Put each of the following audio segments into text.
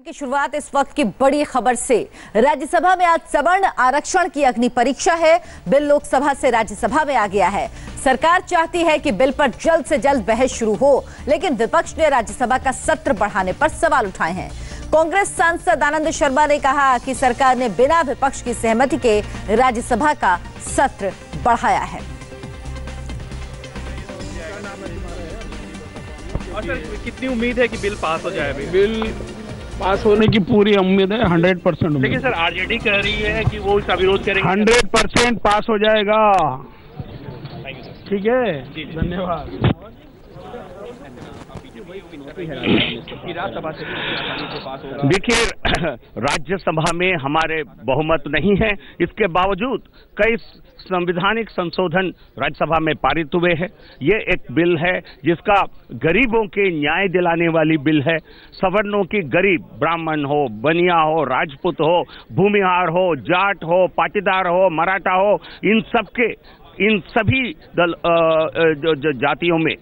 की शुरुआत इस वक्त की बड़ी खबर से। राज्यसभा में आज सवर्ण आरक्षण की अग्नि परीक्षा है। बिल लोकसभा से राज्यसभा में आ गया है। सरकार चाहती है कि बिल पर जल्द से जल्द बहस शुरू हो, लेकिन विपक्ष ने राज्यसभा का सत्र बढ़ाने पर सवाल उठाए हैं। कांग्रेस सांसद आनंद शर्मा ने कहा कि सरकार ने बिना विपक्ष की सहमति के राज्यसभा का सत्र बढ़ाया है। और सर, कितनी उम्मीद है कि बिल पास हो जाए? बिल पास होने की पूरी उम्मीद है, 100%। लेकिन सर, आरजेडी कह रही है कि वो इसका विरोध करेंगे। 100% पास हो जाएगा। ठीक है, धन्यवाद। देखिए, राज्यसभा में हमारे बहुमत नहीं है, इसके बावजूद कई संवैधानिक संशोधन राज्यसभा में पारित हुए हैं। ये एक बिल है जिसका गरीबों के न्याय दिलाने वाली बिल है। सवर्णों की गरीब, ब्राह्मण हो, बनिया हो, राजपूत हो, भूमिहार हो, जाट हो, पाटीदार हो, मराठा हो, इन सभी जातियों में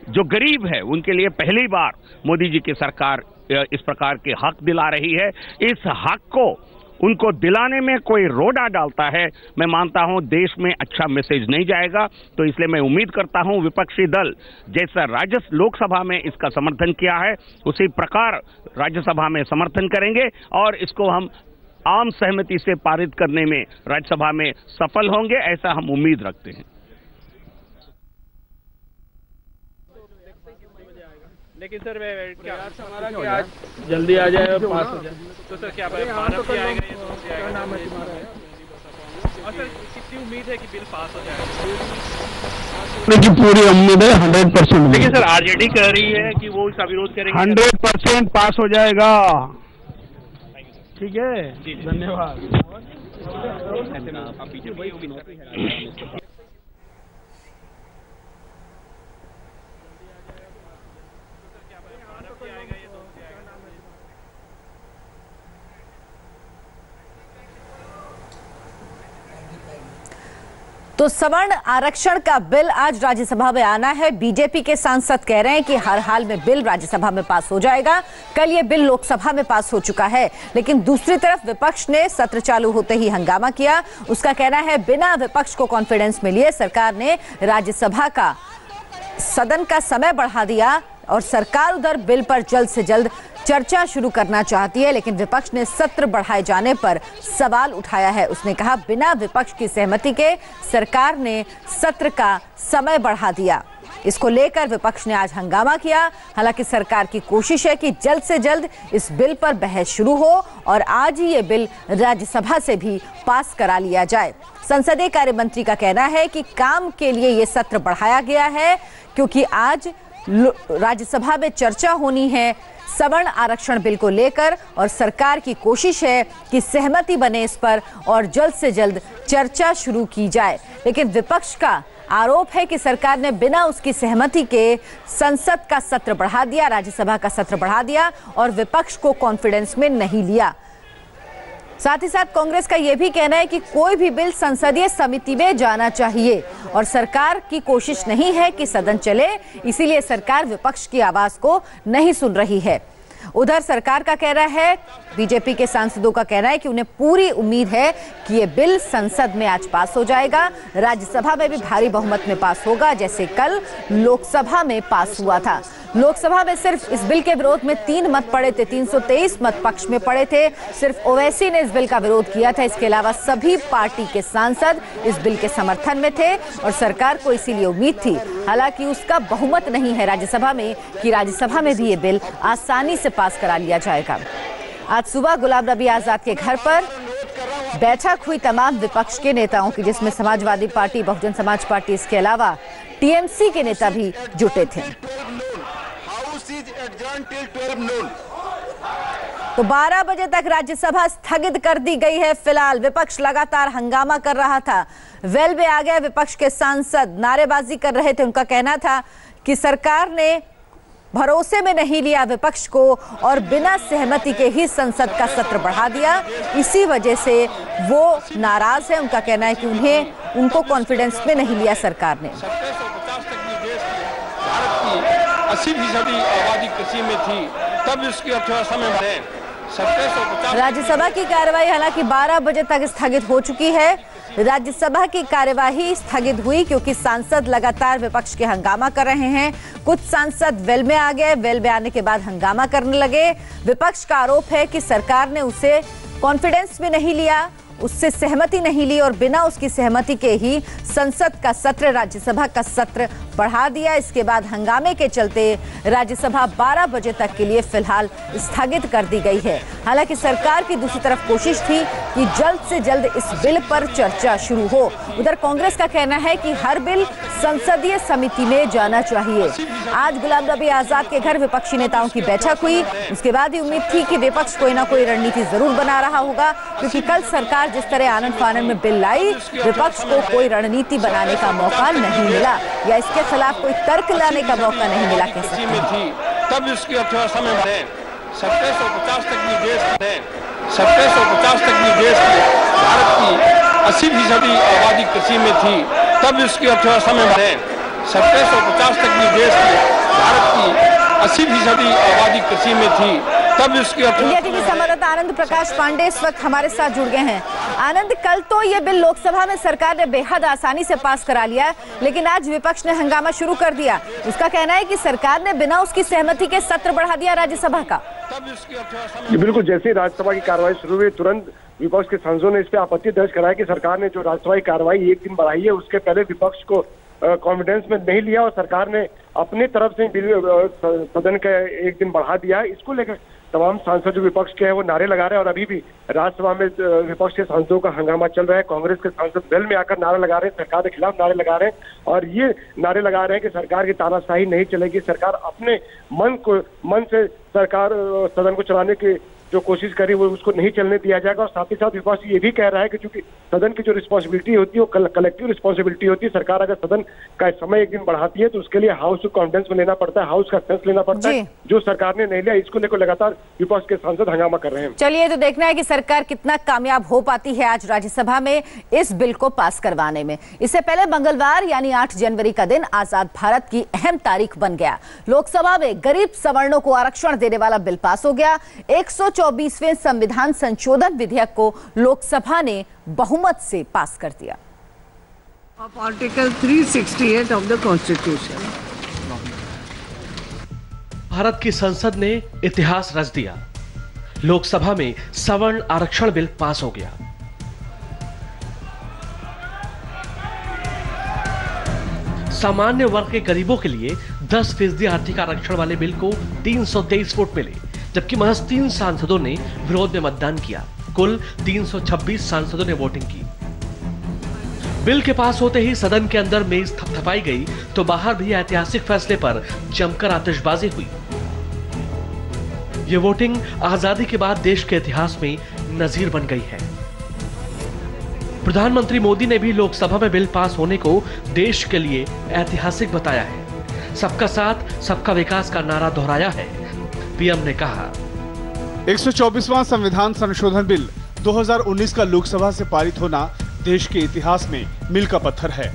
जो गरीब है उनके लिए पहली बार मोदी जी की सरकार इस प्रकार के हक दिला रही है। इस हक को उनको दिलाने में कोई रोड़ा डालता है, मैं मानता हूं देश में अच्छा मैसेज नहीं जाएगा। तो इसलिए मैं उम्मीद करता हूं विपक्षी दल जैसा लोकसभा में इसका समर्थन किया है, उसी प्रकार राज्यसभा में समर्थन करेंगे और इसको हम आम सहमति से पारित करने में राज्यसभा में सफल होंगे, ऐसा हम उम्मीद रखते हैं। लेकिन सर, क्या हमारा कि आज जल्दी आ जाए और पास हो जाए। तो सर, क्या मानव भी आएगा? ये सोच के आएगा। और सर, कितनी उम्मीद है कि बिल पास हो जाए? की पूरी उम्मीद है, 100%। लेकिन सर, आरजेडी कह रही है कि वो इसका विरोध करेंगे। 100% पास हो जाएगा। ठीक है, धन्यवाद। तो सवर्ण आरक्षण का बिल आज राज्यसभा में आना है। बीजेपी के सांसद कह रहे हैं कि हर हाल में बिल राज्यसभा में पास हो जाएगा। कल ये बिल लोकसभा में पास हो चुका है, लेकिन दूसरी तरफ विपक्ष ने सत्र चालू होते ही हंगामा किया। उसका कहना है बिना विपक्ष को कॉन्फिडेंस में लिए सरकार ने राज्यसभा का सदन का समय बढ़ा दिया और सरकार उधर बिल पर जल्द से जल्द चर्चा शुरू करना चाहती है, लेकिन विपक्ष ने सत्र बढ़ाए जाने पर सवाल उठाया है। उसने कहा बिना विपक्ष की सहमति के सरकार ने सत्र का समय बढ़ा दिया। इसको लेकर विपक्ष ने आज हंगामा किया। हालांकि सरकार की कोशिश है कि जल्द से जल्द इस बिल पर बहस शुरू हो और आज ही ये बिल राज्यसभा से भी पास करा लिया जाए। संसदीय कार्य मंत्री का कहना है कि काम के लिए ये सत्र बढ़ाया गया है क्योंकि आज राज्यसभा में चर्चा होनी है सवर्ण आरक्षण बिल को लेकर और सरकार की कोशिश है कि सहमति बने इस पर और जल्द से जल्द चर्चा शुरू की जाए। लेकिन विपक्ष का आरोप है कि सरकार ने बिना उसकी सहमति के संसद का सत्र बढ़ा दिया, राज्यसभा का सत्र बढ़ा दिया और विपक्ष को कॉन्फिडेंस में नहीं लिया। साथ ही साथ कांग्रेस का यह भी कहना है कि कोई भी बिल संसदीय समिति में जाना चाहिए और सरकार की कोशिश नहीं है कि सदन चले, इसीलिए सरकार विपक्ष की आवाज को नहीं सुन रही है। उधर सरकार का कहना है, बीजेपी के सांसदों का कहना है कि उन्हें पूरी उम्मीद है कि ये बिल संसद में आज पास हो जाएगा, राज्यसभा में भी भारी बहुमत में पास होगा जैसे कल लोकसभा में पास हुआ था। लोकसभा में सिर्फ इस बिल के विरोध में 3 मत पड़े थे, 323 मत पक्ष में पड़े थे। सिर्फ ओवैसी ने इस बिल का विरोध किया था, इसके अलावा सभी पार्टी के सांसद इस बिल के समर्थन में थे और सरकार को इसीलिए उम्मीद थी, हालांकि उसका बहुमत नहीं है राज्यसभा में, कि राज्यसभा में भी ये बिल आसानी से पास करा लिया जाएगा। आज सुबह गुलाम नबी आजाद के घर पर बैठक हुई तमाम विपक्ष के नेताओं की, जिसमें समाजवादी पार्टी, बहुजन समाज पार्टी, इसके अलावा टीएमसी के नेता भी जुटे थे। तो 12 बजे तक राज्यसभा स्थगित कर दी गई है। फिलहाल विपक्ष लगातार हंगामा कर रहा था। वेल में आ गया विपक्ष के सांसद, नारेबाजी कर रहे थे। उनका कहना था कि सरकार ने भरोसे में नहीं लिया विपक्ष को और बिना सहमति के ही संसद का सत्र बढ़ा दिया, इसी वजह से वो नाराज है। उनका कहना है कि उनको कॉन्फिडेंस में नहीं लिया सरकार ने। 80% आबादी कृषि में थी, तब इसकी अर्थव्यवस्था में बढ़े। राज्यसभा की कार्यवाही हालांकि 12 बजे तक स्थगित हो चुकी है। राज्यसभा की कार्यवाही स्थगित हुई क्योंकि सांसद लगातार विपक्ष के हंगामा कर रहे हैं। कुछ सांसद वेल में आ गए, वेल में आने के बाद हंगामा करने लगे। विपक्ष का आरोप है कि सरकार ने उसे कॉन्फिडेंस में नहीं लिया, उससे सहमति नहीं ली और बिना उसकी सहमति के ही संसद का सत्र, राज्यसभा का सत्र बढ़ा दिया। इसके बाद हंगामे के चलते राज्यसभा 12 बजे तक के लिए फिलहाल स्थगित कर दी गई है। हालांकि सरकार की दूसरी तरफ कोशिश थी कि जल्द से जल्द इस बिल पर चर्चा शुरू हो। उधर कांग्रेस का कहना है कि हर बिल संसदीय समिति में जाना चाहिए। आज गुलाम नबी आजाद के घर विपक्षी नेताओं की बैठक हुई। उसके बाद ही उम्मीद थी कि विपक्ष कोई ना कोई रणनीति जरूर बना रहा होगा, क्योंकि कल सरकार जिस तरह आनंद फानन में बिल लाई, विपक्ष को कोई रणनीति बनाने का मौका नहीं मिला या इसके खिलाफ कोई तर्क लाने का मौका नहीं मिला। कह सकते हैं तब इसकी अर्थव्यवस्था में बढ़े 1750 तक की देश में 1750 तक की देश की भारत की 80% आबादी कृषि में थी, तब इसकी अर्थव्यवस्था में बढ़े 1750 तक की देश की भारत की 80% आबादी कृषि में थी, तब इसकी इंडिया टीवी संवाददाता आनंद प्रकाश पांडे इस वक्त हमारे साथ जुड़ गए हैं। आनंद, कल तो ये बिल लोकसभा में सरकार ने बेहद आसानी से पास करा लिया, लेकिन आज विपक्ष ने हंगामा शुरू कर दिया। उसका कहना है कि सरकार ने बिना उसकी सहमति के सत्र बढ़ा दिया राज्यसभा का। बिल्कुल, जैसे ही राज्यसभा की कार्रवाई शुरू हुई तुरंत विपक्ष के सांसदों ने इस पे आपत्ति दर्ज कराया कि सरकार ने जो राज्यसभा की कार्रवाई एक दिन बढ़ाई है, उसके पहले विपक्ष को कॉन्फिडेंस में नहीं लिया और सरकार ने अपनी तरफ से सदन का एक दिन बढ़ा दिया है। इसको लेकर तमाम सांसद जो विपक्ष के हैं वो नारे लगा रहे हैं और अभी भी राज्यसभा में विपक्ष के सांसदों का हंगामा चल रहा है। कांग्रेस के सांसद वेल में आकर नारे लगा रहे हैं, सरकार के खिलाफ नारे लगा रहे हैं और ये नारे लगा रहे हैं कि सरकार की तानाशाही नहीं चलेगी, सरकार अपने मन से सरकार सदन को चलाने की जो कोशिश करी वो उसको नहीं चलने दिया जाएगा। और साथ ही साथ विपक्ष ये भी कह रहा है कि चूंकि सदन की जो रिस्पॉन्सिबिलिटी होती है वो कलेक्टिव रिस्पॉन्सिबिलिटी होती है, सरकार अगर सदन का समय एक दिन बढ़ाती है तो उसके लिए हाउस को कॉन्फिडेंस में लेना पड़ता है, हाउस का सेंस लेना पड़ता है, जो सरकार ने नहीं लिया। इसको लेकर लगातार विपक्ष के सांसद हंगामा कर रहे हैं। चलिए तो देखना है कि सरकार कितना कामयाब हो पाती है आज राज्यसभा में इस बिल को पास करवाने में। इससे पहले मंगलवार यानी 8 जनवरी का दिन आजाद भारत की अहम तारीख बन गया। लोकसभा में गरीब सवर्णों को आरक्षण देने वाला बिल पास हो गया। 124वें संविधान संशोधन विधेयक को लोकसभा ने बहुमत से पास कर दिया। Article 368 of the constitution. Bharat की संसद ने इतिहास रच दिया। लोकसभा में सवर्ण आरक्षण बिल पास हो गया। सामान्य वर्ग के गरीबों के लिए 10% आर्थिक आरक्षण वाले बिल को 323 वोट मिले, जबकि महज 3 सांसदों ने विरोध में मतदान किया। कुल 326 सांसदों ने वोटिंग की। बिल के पास होते ही सदन के अंदर मेज थपथपाई गई तो बाहर भी ऐतिहासिक फैसले पर जमकर आतिशबाजी हुई। यह वोटिंग आजादी के बाद देश के इतिहास में नजीर बन गई है। प्रधानमंत्री मोदी ने भी लोकसभा में बिल पास होने को देश के लिए ऐतिहासिक बताया है। सबका साथ सबका विकास का नारा दोहराया है। पीएम ने कहा, 124वां संविधान संशोधन बिल 2019 का लोकसभा से पारित होना देश के इतिहास में मील का पत्थर है।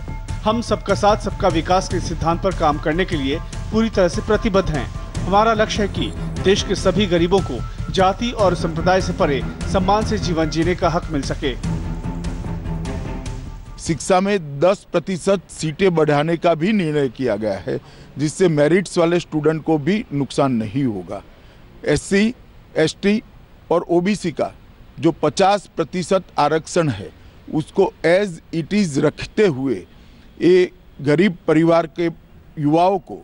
हम सबका साथ सबका विकास के सिद्धांत पर काम करने के लिए पूरी तरह से प्रतिबद्ध हैं। हमारा लक्ष्य है कि देश के सभी गरीबों को जाति और संप्रदाय से परे सम्मान से जीवन जीने का हक मिल सके। शिक्षा में 10% सीटें बढ़ाने का भी निर्णय किया गया है, जिससे मेरिट्स वाले स्टूडेंट को भी नुकसान नहीं होगा। SC, ST और OBC का जो 50% आरक्षण है उसको एज इट इज रखते हुए ये गरीब परिवार के युवाओं को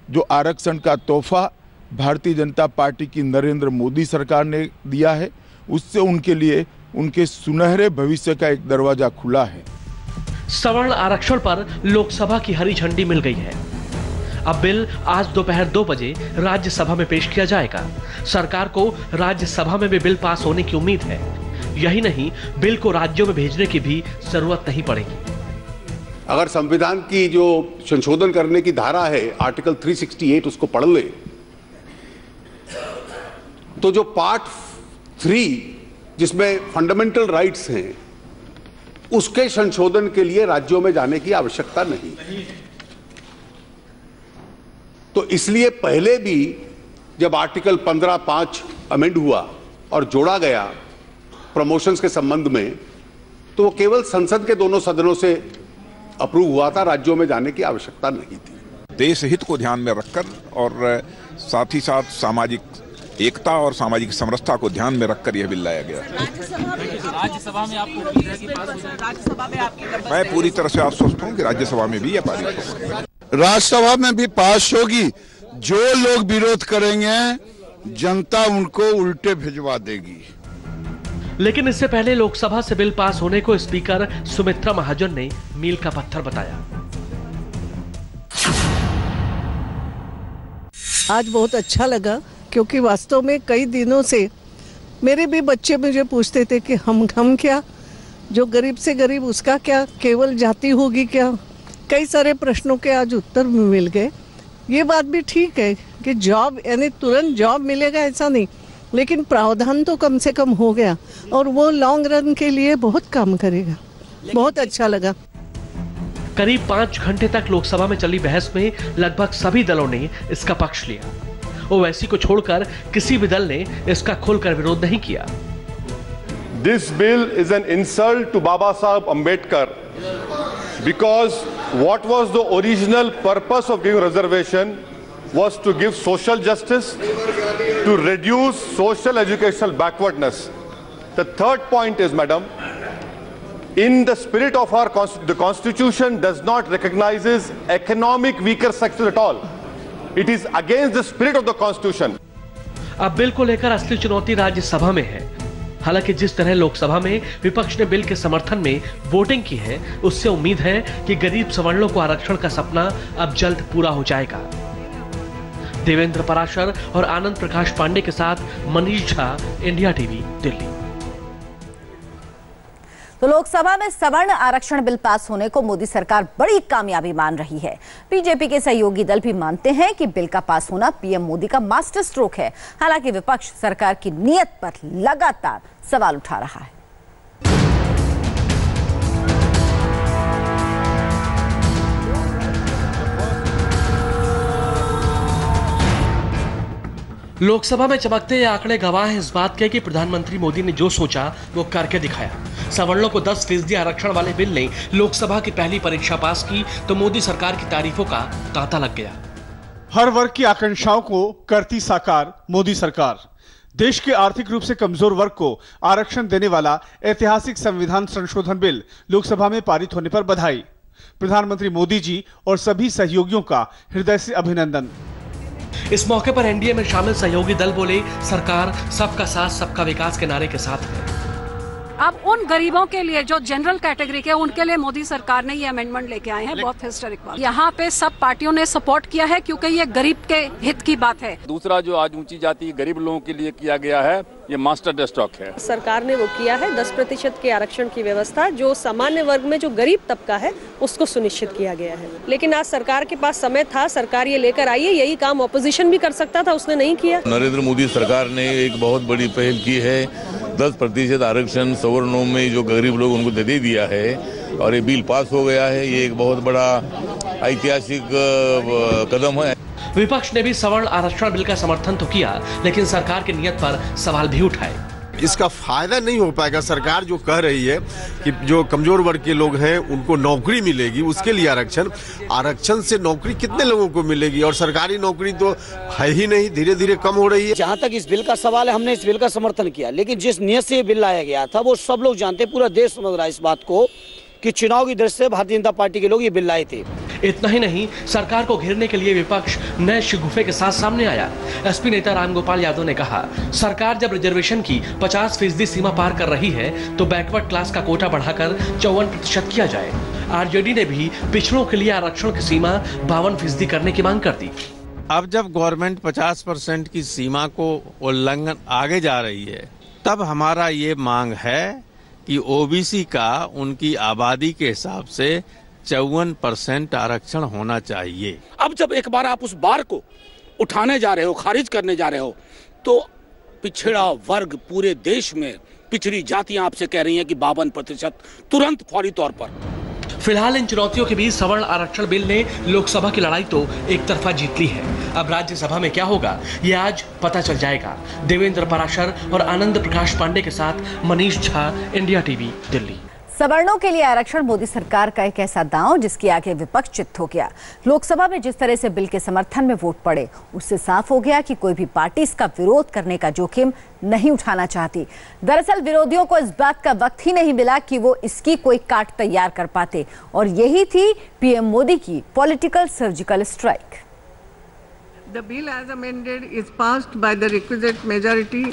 जो आरक्षण का तोहफा भारतीय जनता पार्टी की नरेंद्र मोदी सरकार ने दिया है, उससे उनके लिए उनके सुनहरे भविष्य का एक दरवाजा खुला है। सवर्ण आरक्षण पर लोकसभा की हरी झंडी मिल गई है। अब बिल आज दोपहर 2 बजे राज्यसभा में पेश किया जाएगा। सरकार को राज्यसभा में भी बिल पास होने की उम्मीद है। यही नहीं, बिल को राज्यों में भेजने की भी जरूरत नहीं पड़ेगी। अगर संविधान की जो संशोधन करने की धारा है आर्टिकल 368 उसको पढ़ ले तो जो पार्ट 3 जिसमें फंडामेंटल राइट्स हैं उसके संशोधन के लिए राज्यों में जाने की आवश्यकता नहीं। तो इसलिए पहले भी जब आर्टिकल 15(5) अमेंड हुआ और जोड़ा गया प्रमोशंस के संबंध में, तो वो केवल संसद के दोनों सदनों से अप्रूव हुआ था, राज्यों में जाने की आवश्यकता नहीं थी। देश हित को ध्यान में रखकर और साथ ही साथ सामाजिक एकता और सामाजिक समरसता को ध्यान में रखकर यह बिल लाया गया। राज्यसभा में आपको मैं पूरी तरह से आश्वस्त हूँ कि राज्यसभा में भी यह पारित होगा। राज्यसभा में भी पास होगी। जो लोग विरोध करेंगे जनता उनको उल्टे भिजवा देगी। लेकिन इससे पहले लोकसभा से बिल पास होने को स्पीकर सुमित्रा महाजन ने मील का पत्थर बताया। आज बहुत अच्छा लगा, क्योंकि वास्तव में कई दिनों से मेरे भी बच्चे मुझे पूछते थे कि हम क्या, जो गरीब से गरीब उसका क्या, केवल जाति होगी क्या, कई सारे प्रश्नों के आज उत्तर मिल गए। ये बात भी ठीक है कि जॉब यानी तुरंत जॉब मिलेगा ऐसा नहीं, लेकिन प्रावधान तो कम से कम हो गया और वो लॉन्ग रन के लिए बहुत काम करेगा। बहुत अच्छा लगा। करीब 5 घंटे तक लोकसभा में चली बहस में लगभग सभी दलों ने इसका पक्ष लिया। ओवैसी को छोड़कर किसी भी दल ने इसका खुलकर विरोध नहीं किया। This bill is an insult to Baba Saheb Ambedkar because what was the original purpose of giving reservation was to give social justice, to reduce social educational backwardness. The third point is, madam, in the spirit of the Constitution does not recognizes economic weaker sectors at all. It is against the spirit of the Constitution. अब bill को लेकर असली चुनौती राज्यसभा में है। हालांकि जिस तरह लोकसभा में विपक्ष ने बिल के समर्थन में वोटिंग की है, उससे उम्मीद है कि गरीब सवर्णों को आरक्षण का सपना अब जल्द पूरा हो जाएगा। देवेंद्र पराशर और आनंद प्रकाश पांडे के साथ मनीष झा, इंडिया टीवी, दिल्ली। तो लोकसभा में सवर्ण आरक्षण बिल पास होने को मोदी सरकार बड़ी कामयाबी मान रही है। बीजेपी के सहयोगी दल भी मानते हैं कि बिल का पास होना पीएम मोदी का मास्टर स्ट्रोक है। हालांकि विपक्ष सरकार की नीयत पर लगातार सवाल उठा रहा है। लोकसभा में चमकते ये आंकड़े गवाह हैं इस बात के कि प्रधानमंत्री मोदी ने जो सोचा वो करके दिखाया। सवर्णों को 10% आरक्षण वाले बिल ने लोकसभा की पहली परीक्षा पास की तो मोदी सरकार की तारीफों का तांता लग गया। हर वर्ग की आकांक्षाओं को करती साकार मोदी सरकार। देश के आर्थिक रूप से कमजोर वर्ग को आरक्षण देने वाला ऐतिहासिक संविधान संशोधन बिल लोकसभा में पारित होने पर बधाई। प्रधानमंत्री मोदी जी और सभी सहयोगियों का हृदय से अभिनंदन। इस मौके पर एनडीए में शामिल सहयोगी दल बोले, सरकार सबका साथ सबका विकास के नारे के साथ है। अब उन गरीबों के लिए जो जनरल कैटेगरी के, उनके लिए मोदी सरकार ने ये अमेंडमेंट लेके आए हैं। बहुत हिस्टोरिक बात। यहाँ पे सब पार्टियों ने सपोर्ट किया है क्योंकि ये गरीब के हित की बात है। दूसरा जो आज ऊंची जाति गरीब लोगों के लिए किया गया है, ये मास्टर स्ट्रोक है। सरकार ने वो किया है 10% के आरक्षण की व्यवस्था, जो सामान्य वर्ग में जो गरीब तबका है उसको सुनिश्चित किया गया है। लेकिन आज सरकार के पास समय था, सरकार ये लेकर आई है। यही काम ऑपोजिशन भी कर सकता था, उसने नहीं किया। नरेंद्र मोदी सरकार ने एक बहुत बड़ी पहल की है। 10% आरक्षण सवर्णों में जो गरीब लोग उनको दे दिया है और ये बिल पास हो गया है। ये एक बहुत बड़ा ऐतिहासिक कदम है। विपक्ष ने भी सवर्ण आरक्षण बिल का समर्थन तो किया, लेकिन सरकार की नीयत पर सवाल भी उठाए। इसका फायदा नहीं हो पाएगा। सरकार जो कह रही है कि जो कमजोर वर्ग के लोग हैं उनको नौकरी मिलेगी, उसके लिए आरक्षण से नौकरी कितने लोगों को मिलेगी? और सरकारी नौकरी तो है ही नहीं, धीरे धीरे कम हो रही है। जहाँ तक इस बिल का सवाल है, हमने इस बिल का समर्थन किया, लेकिन जिस नियत से ये बिल लाया गया था वो सब लोग जानते, पूरा देश समझ रहा है इस बात को कि चुनाव की दृष्टि से भारतीय जनता पार्टी के लोग ये बिल लाए थे। इतना ही नहीं, सरकार को घेरने के लिए विपक्ष नए शिगुफे के साथ सामने आया। एसपी नेता रामगोपाल यादव ने कहा, सरकार जब रिजर्वेशन की 50% सीमा पार कर रही है तो बैकवर्ड क्लास का कोटा बढ़ाकर 54% किया जाए। आरजेडी ने भी पिछड़ों के लिए आरक्षण की सीमा 52% करने की मांग कर दी। अब जब गवर्नमेंट 50% की सीमा को उल्लंघन आगे जा रही है, तब हमारा ये मांग है कि ओबीसी का उनकी आबादी के हिसाब से 54% आरक्षण होना चाहिए। अब जब एक बार आप उस बार को उठाने जा रहे हो, खारिज करने जा रहे हो, तो पिछड़ा वर्ग पूरे देश में, पिछड़ी जातियां आपसे कह रही हैं कि 52% तुरंत फौरी तौर पर। फिलहाल इन चुनौतियों के बीच सवर्ण आरक्षण बिल ने लोकसभा की लड़ाई तो एक तरफा जीत ली है। अब राज्यसभा में क्या होगा ये आज पता चल जाएगा। देवेंद्र पराशर और आनंद प्रकाश पांडे के साथ मनीष झा, इंडिया टीवी, दिल्ली। सवर्णों के लिए आरक्षण मोदी सरकार का एक ऐसा दांव जिसके आगे विपक्ष चित्त हो गया। लोकसभा में जिस तरह से बिल के समर्थन में वोट पड़े उससे साफ हो गया कि कोई भी पार्टी इसका विरोध करने का जोखिम नहीं उठाना चाहती। दरअसल विरोधियों को इस बात का वक्त ही नहीं मिला कि वो इसकी कोई काट तैयार कर पाते, और यही थी पीएम मोदी की political surgical strike. The bill as amended is passed by the requisite majority.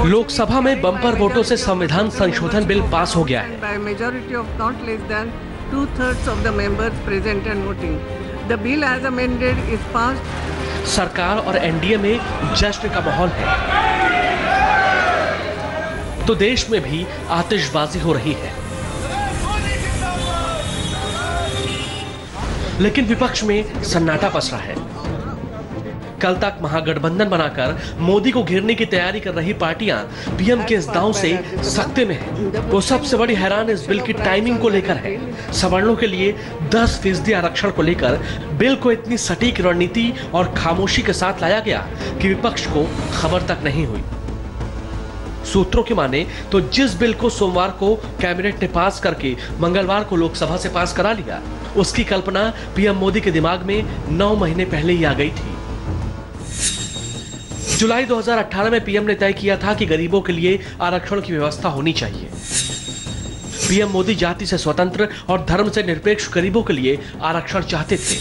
Lok Sabha में बम्पर वोटों से संविधान संशोधन बिल पास हो गया है। By a majority of not less than 2/3 of the members present and voting. The bill as amended is passed. सरकार और एनडीए में जश्न का माहौल है, तो देश में भी आतिशबाजी हो रही है। लेकिन विपक्ष में सन्नाटा पसरा है। कल तक महागठबंधन बनाकर मोदी को घेरने की तैयारी कर रही पार्टियां पीएम के इस दांव से सख्ते में हैं। वो सबसे बड़ी हैरान इस बिल की टाइमिंग को लेकर है। सवर्णों के लिए 10% आरक्षण को लेकर बिल को इतनी सटीक रणनीति और खामोशी के साथ लाया गया कि विपक्ष को खबर तक नहीं हुई। सूत्रों की माने तो जिस बिल को सोमवार को कैबिनेट ने पास करके मंगलवार को लोकसभा से पास करा लिया, उसकी कल्पना पीएम मोदी के दिमाग में 9 महीने पहले ही आ गई थी। जुलाई 2018 में पीएम ने तय किया था कि गरीबों के लिए आरक्षण की व्यवस्था होनी चाहिए। पीएम मोदी जाति से स्वतंत्र और धर्म से निरपेक्ष गरीबों के लिए आरक्षण चाहते थे।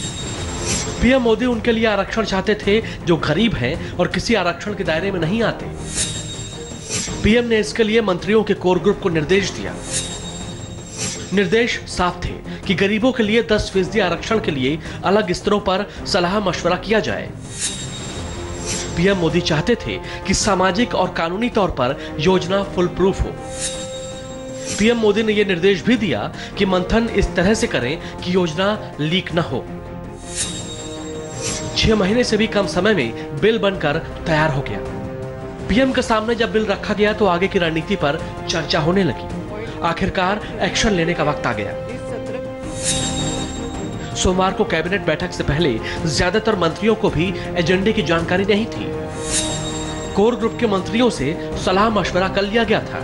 पीएम मोदी उनके लिए आरक्षण चाहते थे जो गरीब हैं और किसी आरक्षण के दायरे में नहीं आते। पीएम ने इसके लिए मंत्रियों के कोर ग्रुप को निर्देश दिया। निर्देश साफ थे कि गरीबों के लिए 10% आरक्षण के लिए अलग स्तरों पर सलाह मशवरा किया जाए। पीएम मोदी चाहते थे कि सामाजिक और कानूनी तौर पर योजना फुल प्रूफ हो। पीएम मोदी ने यह निर्देश भी दिया कि मंथन इस तरह से करें कि योजना लीक न हो। 6 महीने से भी कम समय में बिल बनकर तैयार हो गया। पीएम के सामने जब बिल रखा गया तो आगे की रणनीति पर चर्चा होने लगी। आखिरकार एक्शन लेने का वक्त आ गया। सोमवार को कैबिनेट बैठक से पहले ज्यादातर मंत्रियों को भी एजेंडे की जानकारी नहीं थी। कोर ग्रुप के मंत्रियों से सलाह मशवरा कर लिया गया था।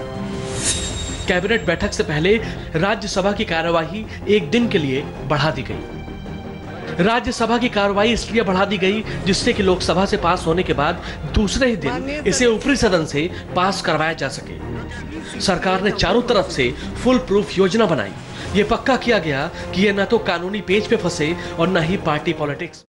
कैबिनेट बैठक से पहले राज्यसभा की कार्यवाही 1 दिन के लिए बढ़ा दी गई। राज्यसभा की कार्यवाही इसलिए बढ़ा दी गई जिससे कि लोकसभा से पास होने के बाद दूसरे ही दिन इसे ऊपरी सदन से पास करवाया जा सके। सरकार ने चारों तरफ से फुल प्रूफ योजना बनाई। ये पक्का किया गया कि ये न तो कानूनी पेच पे फंसे और न ही पार्टी पॉलिटिक्स।